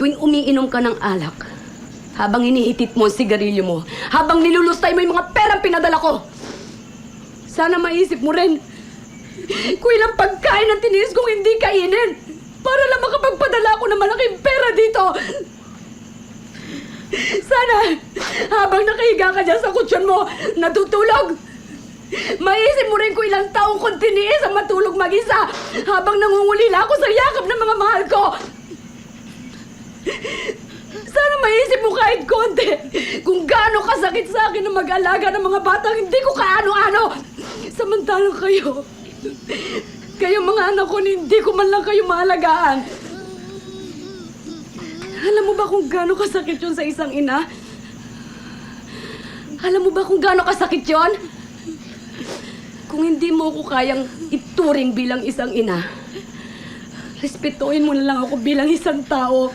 tuwing umiinom ka ng alak, habang inihitit mo ang sigarilyo mo, habang nilulustay mo yung mga perang pinadala ko, sana maisip mo rin kung ilang pagkain ang tiniis kong hindi kainin para lang makapagpadala ako ng malaking pera dito. Sana, habang nakahiga ka dyan sa kutsyon mo, natutulog, maisip mo rin kung ilang taong kong tiniis ang matulog mag-isa habang nangungulila ako sa yakap ng mga mahal ko. Sana maisip mo kahit konti kung gaano kasakit sa akin na mag-alaga ng mga batang hindi ko kaano-ano. Samantalang kayo mga anak ko, hindi ko man lang kayo maalagaan. Alam mo ba kung gaano kasakit yun sa isang ina? Alam mo ba kung gaano kasakit yun? Kung hindi mo ko kayang ituring bilang isang ina, respetuhin mo na lang ako bilang isang tao.